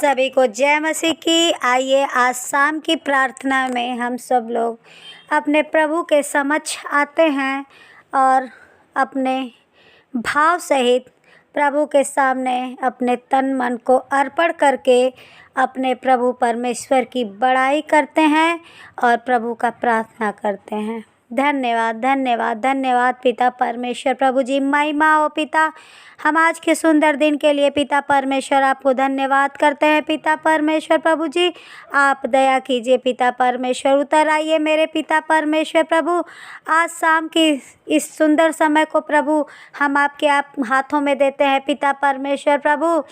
सभी को जय मसीह की। आइए आज शाम की प्रार्थना में हम सब लोग अपने प्रभु के समक्ष आते हैं और अपने भाव सहित प्रभु के सामने अपने तन मन को अर्पण करके अपने प्रभु परमेश्वर की बड़ाई करते हैं और प्रभु का प्रार्थना करते हैं। धन्यवाद धन्यवाद धन्यवाद पिता परमेश्वर। प्रभु जी महिमा हो पिता, हम आज के सुंदर दिन के लिए पिता परमेश्वर आपको धन्यवाद करते हैं। पिता परमेश्वर प्रभु जी आप दया कीजिए। पिता परमेश्वर उतर आइए मेरे पिता परमेश्वर प्रभु। आज शाम की इस सुंदर समय को प्रभु हम आपके हाथों में देते हैं। पिता परमेश्वर प्रभु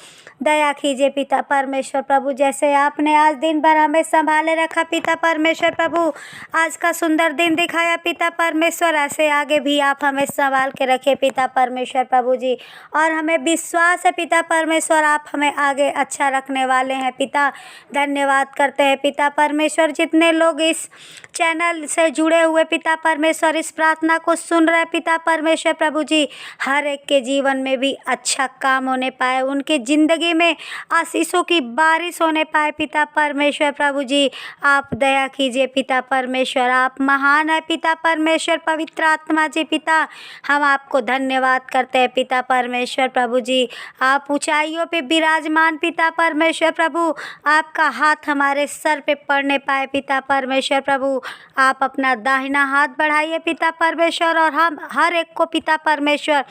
दया कीजिए। पिता परमेश्वर प्रभु जैसे आपने आज दिन भर हमें संभाले रखा पिता परमेश्वर प्रभु, आज का सुंदर दिन दिखाया पिता परमेश्वर, ऐसे आगे भी आप हमें संभाल के रखे पिता परमेश्वर प्रभु जी। और हमें विश्वास है पिता परमेश्वर आप हमें आगे अच्छा रखने वाले हैं पिता। धन्यवाद करते हैं पिता परमेश्वर। जितने लोग इस चैनल से जुड़े हुए पिता परमेश्वर इस प्रार्थना को सुन रहे पिता परमेश्वर प्रभु जी, हर एक के जीवन में भी अच्छा काम होने पाए, उनकी ज़िंदगी में आशीषों की बारिश होने पाए पिता परमेश्वर प्रभु जी। आप दया कीजिए पिता परमेश्वर, आप महान है पिता परमेश्वर। पवित्र आत्मा जी पिता हम आपको धन्यवाद करते हैं पिता परमेश्वर प्रभु जी। आप ऊंचाइयों पे विराजमान पिता परमेश्वर प्रभु, आपका हाथ हमारे सर पे पड़ने पाए पिता परमेश्वर प्रभु। आप अपना दाहिना हाथ बढ़ाइए पिता परमेश्वर और हम हर एक को पिता परमेश्वर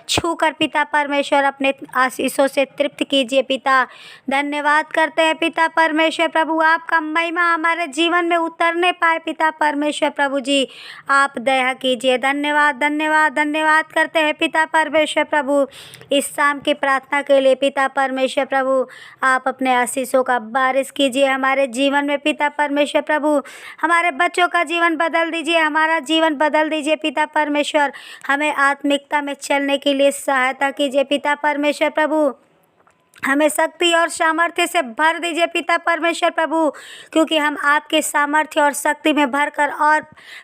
छू कर पिता परमेश्वर अपने आशीषों से तृप्त कीजिए पिता। धन्यवाद करते हैं पिता परमेश्वर प्रभु, आपका महिमा हमारे जीवन में उतरने पाए पिता परमेश्वर प्रभु जी। आप दया कीजिए। धन्यवाद धन्यवाद धन्यवाद करते हैं पिता परमेश्वर प्रभु इस शाम की प्रार्थना के लिए पिता परमेश्वर प्रभु। आप अपने आशीषों का बारिश कीजिए हमारे जीवन में पिता परमेश्वर प्रभु। हमारे बच्चों का जीवन बदल दीजिए, हमारा जीवन बदल दीजिए पिता परमेश्वर। हमें आत्मिकता में चलने के लिए सहायता कीजिए पिता परमेश्वर प्रभु। हमें शक्ति और सामर्थ्य से भर दीजिए पिता परमेश्वर प्रभु, क्योंकि हम आपके सामर्थ्य और शक्ति में भरकर और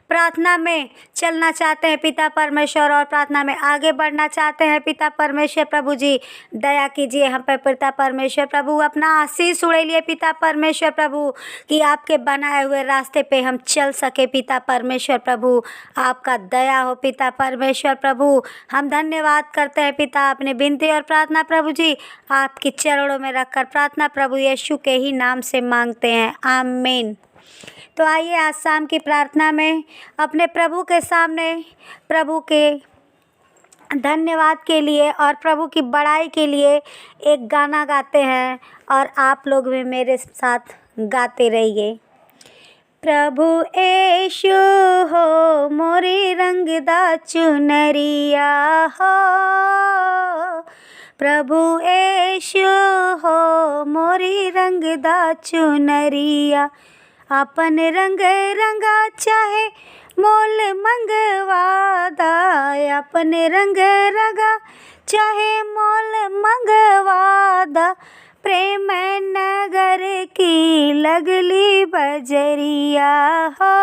प्रार्थना में चलना चाहते हैं पिता परमेश्वर, और प्रार्थना में आगे बढ़ना चाहते हैं पिता परमेश्वर प्रभु जी। दया कीजिए हम पे पिता परमेश्वर प्रभु, अपना आशीष उड़ेलिए पिता परमेश्वर प्रभु कि आपके बनाए हुए रास्ते पे हम चल सके पिता परमेश्वर प्रभु। आपका दया हो पिता परमेश्वर प्रभु। हम धन्यवाद करते हैं पिता, अपनी विनती और प्रार्थना प्रभु जी आपकी चरणों में रखकर प्रार्थना प्रभु यीशु के ही नाम से मांगते हैं, आमीन। तो आइए आज शाम की प्रार्थना में अपने प्रभु के सामने प्रभु के धन्यवाद के लिए और प्रभु की बड़ाई के लिए एक गाना गाते हैं और आप लोग भी मेरे साथ गाते रहिए। प्रभु यीशु हो मोरी रंगदा चुनरिया हो, प्रभु यीशु हो मोरी रंगदा चुनरिया, अपन रंग रंगा चाहे मोल मंगवादा, अपन रंग रंगा चाहे मोल मंगवादा, प्रेम नगर की लगली बजरिया हो,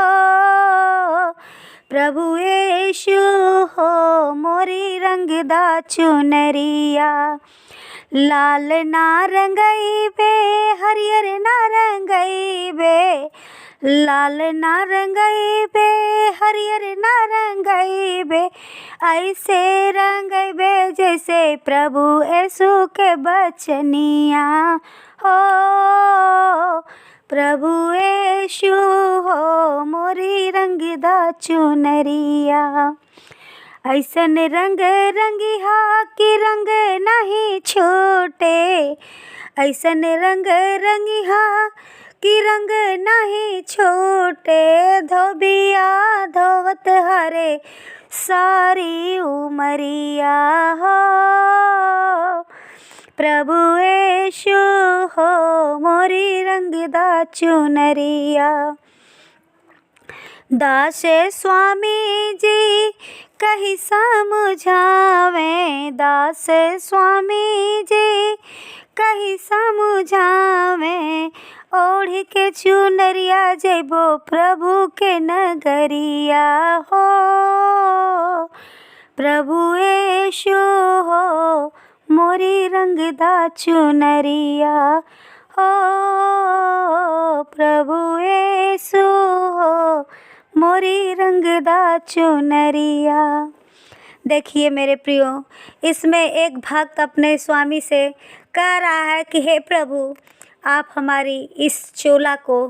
प्रभु यीशु हो मोरी रंगदा चुनरिया, लाल ना रंगई बे हरियर ना रंगई बे, लाल ना रंगई बे हरियर ना रंगई बे, ऐसे रंगई बे जैसे प्रभु यीशु के बचनिया हो, प्रभु यीशु हो मोरी रंगदा चुनरिया, ऐसन रंग रंगिहा कि रंग नहीं छूटे, ऐसन रंग रंगिहा कि रंग नहीं छूटे, धोबिया धोवत हरे सारी उमरिया हो, प्रभु यीशु हो मोरी रंगदा चुनरिया, दास स्वामी जी कहीं समझावे, दास स्वामी जी कहीं समझावे, ओढ़ के चुनरिया जेबो प्रभु के नगरिया हो, प्रभु यीशु हो मोरी रंगदा चुनरिया प्रभु यीशु हो मोरी रंगदा चुनरिया। देखिए मेरे प्रियो, इसमें एक भक्त अपने स्वामी से कह रहा है कि हे प्रभु, आप हमारी इस चोला को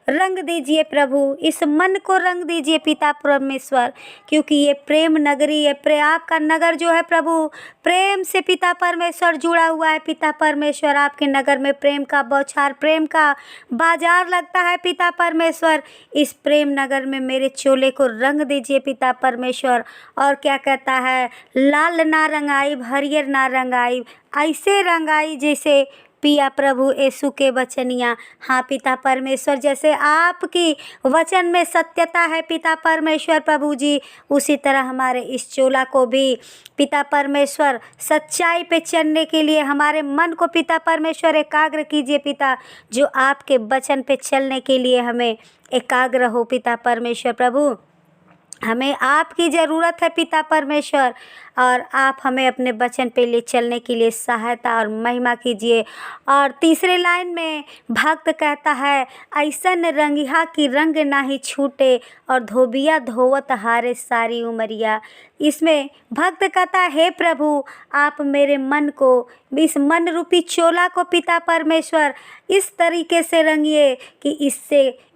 रंग दीजिए प्रभु, इस मन को रंग दीजिए पिता परमेश्वर, क्योंकि ये प्रेम नगरी है। आपका नगर जो है प्रभु, प्रेम से पिता परमेश्वर जुड़ा हुआ है। पिता परमेश्वर, आपके नगर में प्रेम का बौछार, प्रेम का बाजार लगता है पिता परमेश्वर। इस प्रेम नगर में मेरे चोले को रंग दीजिए पिता परमेश्वर। और क्या कहता है, लाल ना रंगाई, हरियर ना रंगाई, ऐसे रंगाई जैसे पिया प्रभु यीशु के वचनिया। हाँ पिता परमेश्वर, जैसे आपकी वचन में सत्यता है पिता परमेश्वर प्रभु जी, उसी तरह हमारे इस चोला को भी पिता परमेश्वर सच्चाई पे चलने के लिए हमारे मन को पिता परमेश्वर एकाग्र कीजिए पिता, जो आपके वचन पे चलने के लिए हमें एकाग्र हो पिता परमेश्वर प्रभु। हमें आपकी ज़रूरत है पिता परमेश्वर, और आप हमें अपने वचन पे ले चलने के लिए सहायता और महिमा कीजिए। और तीसरे लाइन में भक्त कहता है, ऐसन रंगिहा की रंग नाही छूटे और धोबिया धोवत हारे सारी उमरिया। इसमें भक्त कहता है, हे प्रभु, आप मेरे मन को, इस मन रूपी चोला को पिता परमेश्वर इस तरीके से रंगिए कि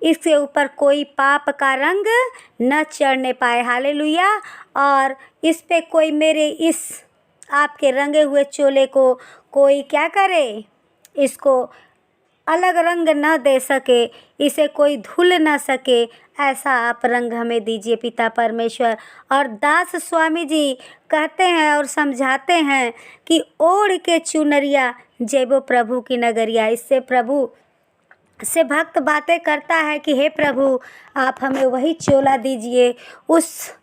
इसके ऊपर कोई पाप का रंग न चढ़ने पाए। हालेलुया। और इस पे कोई मेरे इस आपके रंगे हुए चोले को कोई क्या करे, इसको अलग रंग न दे सके, इसे कोई धुल न सके, ऐसा आप रंग हमें दीजिए पिता परमेश्वर। और दास स्वामी जी कहते हैं और समझाते हैं कि ओढ़ के चुनरिया जेबो प्रभु की नगरिया। इससे प्रभु से भक्त बातें करता है कि हे प्रभु, आप हमें वही चोला दीजिए, उस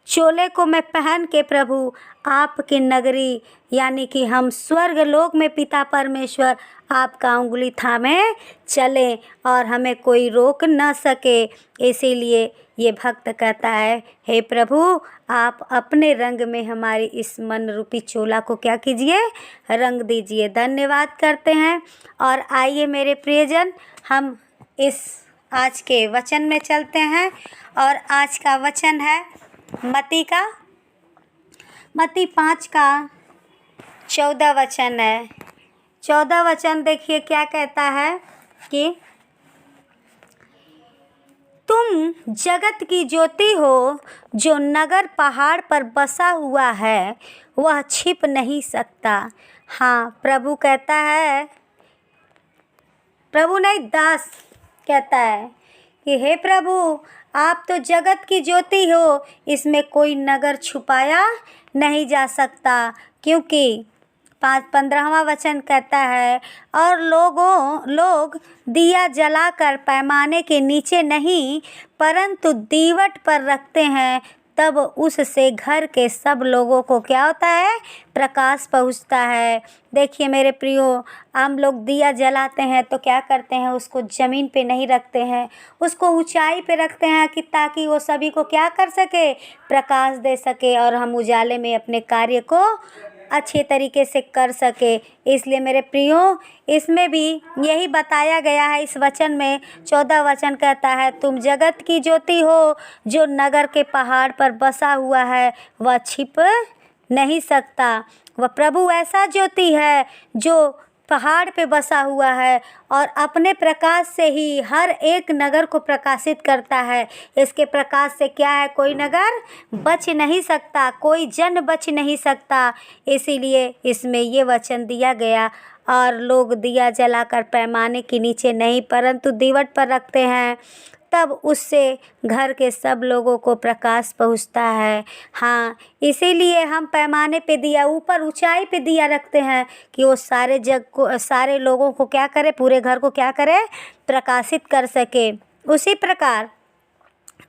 चोले को मैं पहन के प्रभु आपकी नगरी यानी कि हम स्वर्ग लोक में पिता परमेश्वर आपका उंगली थामे चलें और हमें कोई रोक न सके। इसीलिए ये भक्त कहता है, हे प्रभु, आप अपने रंग में हमारी इस मन रूपी चोला को क्या कीजिए, रंग दीजिए। धन्यवाद करते हैं। और आइए मेरे प्रियजन, हम इस आज के वचन में चलते हैं। और आज का वचन है मत्ती 5 का 14 वचन है। 14 वचन देखिए क्या कहता है कि तुम जगत की ज्योति हो, जो नगर पहाड़ पर बसा हुआ है वह छिप नहीं सकता। हाँ, प्रभु कहता है, प्रभु नहीं, दास कहता है कि हे प्रभु, आप तो जगत की ज्योति हो, इसमें कोई नगर छुपाया नहीं जा सकता। क्योंकि 15वां वचन कहता है, और लोग दिया जलाकर पैमाने के नीचे नहीं परंतु दीवट पर रखते हैं, तब उससे घर के सब लोगों को क्या होता है, प्रकाश पहुंचता है। देखिए मेरे प्रियो, हम लोग दिया जलाते हैं तो क्या करते हैं, उसको ज़मीन पे नहीं रखते हैं, उसको ऊंचाई पे रखते हैं कि ताकि वो सभी को क्या कर सके, प्रकाश दे सके और हम उजाले में अपने कार्य को अच्छे तरीके से कर सके। इसलिए मेरे प्रियो, इसमें भी यही बताया गया है। इस वचन में 14 वचन कहता है, तुम जगत की ज्योति हो, जो नगर के पहाड़ पर बसा हुआ है वह छिप नहीं सकता। वह प्रभु ऐसा ज्योति है जो पहाड़ पे बसा हुआ है और अपने प्रकाश से ही हर एक नगर को प्रकाशित करता है। इसके प्रकाश से क्या है, कोई नगर बच नहीं सकता, कोई जन बच नहीं सकता। इसीलिए इसमें ये वचन दिया गया। और लोग दिया जलाकर पैमाने के नीचे नहीं परंतु दीवट पर रखते हैं, तब उससे घर के सब लोगों को प्रकाश पहुंचता है। हाँ, इसीलिए हम पैमाने पे दिया, ऊपर ऊंचाई पे दिया रखते हैं कि वो सारे जग को, सारे लोगों को क्या करे, पूरे घर को क्या करे, प्रकाशित कर सके। उसी प्रकार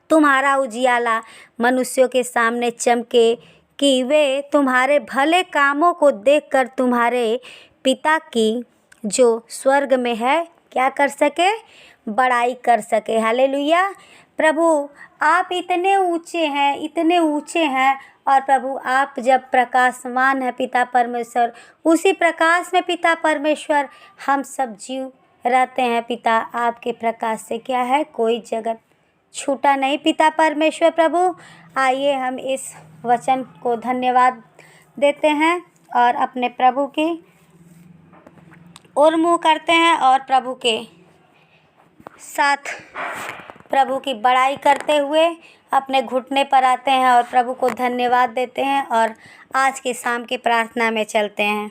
तुम्हारा उजियाला मनुष्यों के सामने चमके कि वे तुम्हारे भले कामों को देखकर तुम्हारे पिता की जो स्वर्ग में है क्या कर सके, बड़ाई कर सके। हालेलुया। प्रभु आप इतने ऊंचे हैं, इतने ऊंचे हैं और प्रभु आप जब प्रकाशमान है पिता परमेश्वर, उसी प्रकाश में पिता परमेश्वर हम सब जीव रहते हैं पिता। आपके प्रकाश से क्या है, कोई जगत छूटा नहीं पिता परमेश्वर। प्रभु आइए हम इस वचन को धन्यवाद देते हैं और अपने प्रभु की ओर मुँह करते हैं और प्रभु के साथ प्रभु की बड़ाई करते हुए अपने घुटने पर आते हैं और प्रभु को धन्यवाद देते हैं और आज की शाम की प्रार्थना में चलते हैं।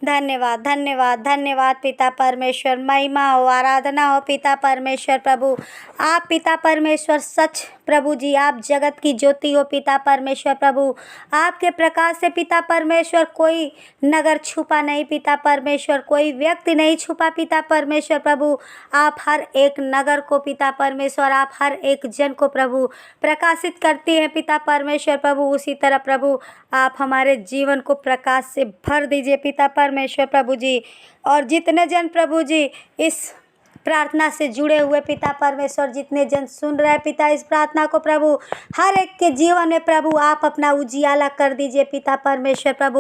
धन्यवाद धन्यवाद धन्यवाद पिता परमेश्वर, महिमा हो, आराधना हो पिता परमेश्वर। प्रभु आप पिता परमेश्वर सच प्रभु जी, आप जगत की ज्योति हो पिता परमेश्वर। प्रभु आपके प्रकाश से पिता परमेश्वर कोई नगर छुपा नहीं पिता परमेश्वर, कोई व्यक्ति नहीं छुपा पिता परमेश्वर। प्रभु आप हर एक नगर को पिता परमेश्वर, आप हर एक जन को प्रभु प्रकाशित करती हैं पिता परमेश्वर। प्रभु उसी तरह प्रभु आप हमारे जीवन को प्रकाश से भर दीजिए पिता परमेश्वर प्रभु जी। और जितने जन प्रभु जी इस प्रार्थना से जुड़े हुए पिता परमेश्वर, जितने जन सुन रहे हैं पिता इस प्रार्थना को, प्रभु हर एक के जीवन में प्रभु आप अपना उजियाला कर दीजिए पिता परमेश्वर। प्रभु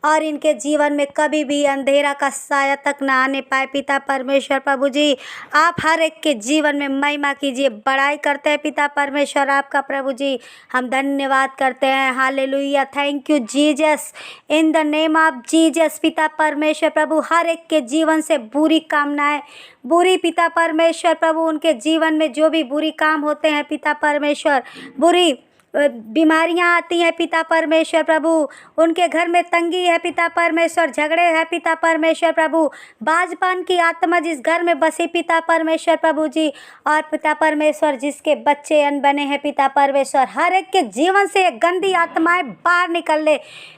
और इनके जीवन में कभी भी अंधेरा का साया तक ना आने पाए पिता परमेश्वर। प्रभु जी आप हर एक के जीवन में महिमा कीजिए, बड़ाई करते हैं पिता परमेश्वर आपका। प्रभु जी हम धन्यवाद करते हैं, hallelujah, thank you Jesus, in the name of Jesus पिता परमेश्वर। प्रभु हर एक के जीवन से बुरी कामनाएं, बुरी पिता परमेश्वर प्रभु उनके जीवन में जो भी बुरी काम होते हैं पिता परमेश्वर, बुरी बीमारियां आती हैं पिता परमेश्वर। प्रभु उनके घर में तंगी है पिता परमेश्वर, झगड़े हैं पिता परमेश्वर। प्रभु बाजपान की आत्मा जिस घर में बसी पिता परमेश्वर प्रभु जी, और पिता परमेश्वर जिसके बच्चे अनबने हैं पिता परमेश्वर, हर एक के जीवन से एक गंदी आत्माएं बाहर निकल ले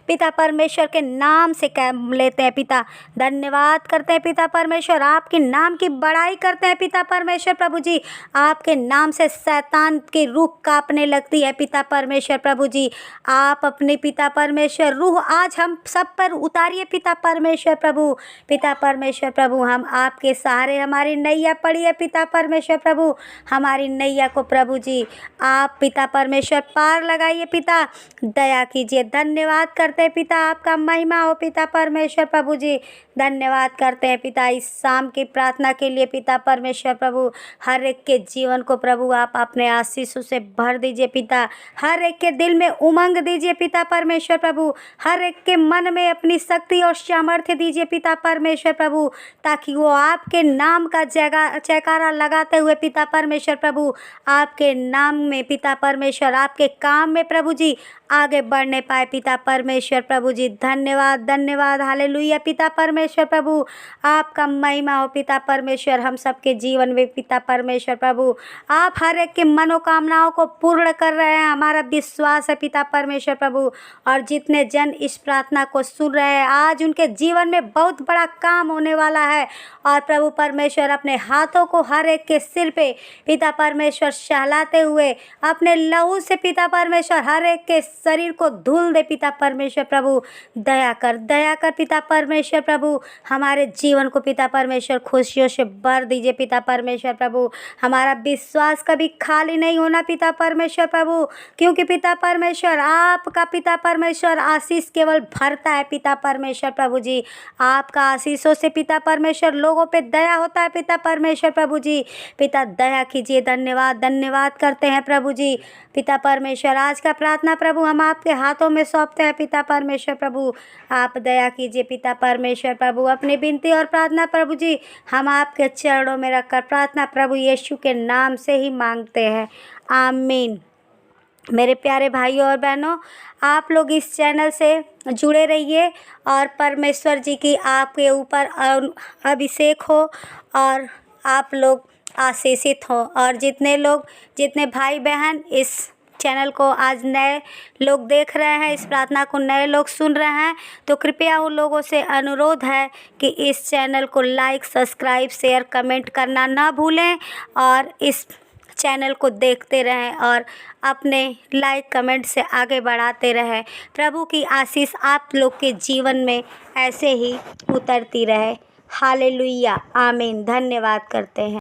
पिता परमेश्वर के नाम से कह लेते हैं पिता। धन्यवाद करते हैं पिता परमेश्वर, आपके नाम की बड़ाई करते हैं पिता परमेश्वर। प्रभु जी आपके नाम से शैतान की रूह कांपने लगती है पिता परमेश्वर। प्रभु जी आप अपने पिता परमेश्वर रूह आज हम सब पर उतारिए पिता परमेश्वर। प्रभु पिता परमेश्वर प्रभु हम आपके सहारे, हमारी नैया पड़ी है पिता परमेश्वर। प्रभु हमारी नैया को प्रभु जी आप पिता परमेश्वर पार लगाइए पिता, दया कीजिए। धन्यवाद करते हैं पिता, आपका महिमा हो पिता परमेश्वर। प्रभु जी धन्यवाद करते हैं पिता इस शाम की प्रार्थना के लिए पिता परमेश्वर। प्रभु हर एक के जीवन को प्रभु आप अपने आशीषों से भर दीजिए पिता, हर एक के दिल में उमंग दीजिए पिता परमेश्वर। प्रभु हर एक के मन में अपनी शक्ति और सामर्थ्य दीजिए पिता परमेश्वर। प्रभु ताकि वो आपके नाम का जयकारा लगाते हुए पिता परमेश्वर प्रभु आपके नाम में पिता परमेश्वर, आपके काम में प्रभु जी आगे बढ़ने पाए पिता परमेश्वर। प्रभु जी धन्यवाद धन्यवाद, हालेलुया पिता परमेश्वर। प्रभु आपका महिमा हो पिता परमेश्वर हम सबके जीवन में पिता परमेश्वर। प्रभु आप हर एक के मनोकामनाओं को पूर्ण कर रहे हैं, हमारा विश्वास है पिता परमेश्वर। प्रभु और जितने जन इस प्रार्थना को सुन रहे हैं आज उनके जीवन में बहुत बड़ा काम होने वाला है। और प्रभु परमेश्वर अपने हाथों को हर एक के सिर पे पिता परमेश्वर सहलाते हुए अपने लहू से पिता परमेश्वर हर एक के शरीर को धुल दे पिता परमेश्वर। प्रभु दया कर पिता परमेश्वर। प्रभु हमारे जीवन को पिता परमेश्वर खुशियों से भर दीजिए पिता परमेश्वर। प्रभु हमारा विश्वास कभी खाली नहीं होना पिता परमेश्वर। प्रभु क्योंकि पिता परमेश्वर आपका पिता परमेश्वर आशीष केवल भरता है पिता परमेश्वर। प्रभु जी आपका आशीषों से पिता परमेश्वर लोगों पे दया होता है पिता परमेश्वर। प्रभु जी पिता दया कीजिए, धन्यवाद करते हैं प्रभु जी पिता परमेश्वर। आज का प्रार्थना प्रभु हम आपके हाथों में सौंपते हैं पिता परमेश्वर। प्रभु आप दया कीजिए पिता परमेश्वर। प्रभु अपनी विनती और प्रार्थना प्रभु जी हम आपके चरणों में रखकर प्रार्थना प्रभु यीशु के नाम से ही मांगते हैं, आमीन। मेरे प्यारे भाइयों और बहनों, आप लोग इस चैनल से जुड़े रहिए और परमेश्वर जी की आपके ऊपर अभिषेक हो और आप लोग आशीषित हो। और जितने भाई बहन इस चैनल को आज नए लोग देख रहे हैं, इस प्रार्थना को नए लोग सुन रहे हैं, तो कृपया उन लोगों से अनुरोध है कि इस चैनल को लाइक, सब्सक्राइब, शेयर, कमेंट करना ना भूलें और इस चैनल को देखते रहें और अपने लाइक कमेंट से आगे बढ़ाते रहें। प्रभु की आशीष आप लोग के जीवन में ऐसे ही उतरती रहे, हालेलुया, आमीन। धन्यवाद करते हैं।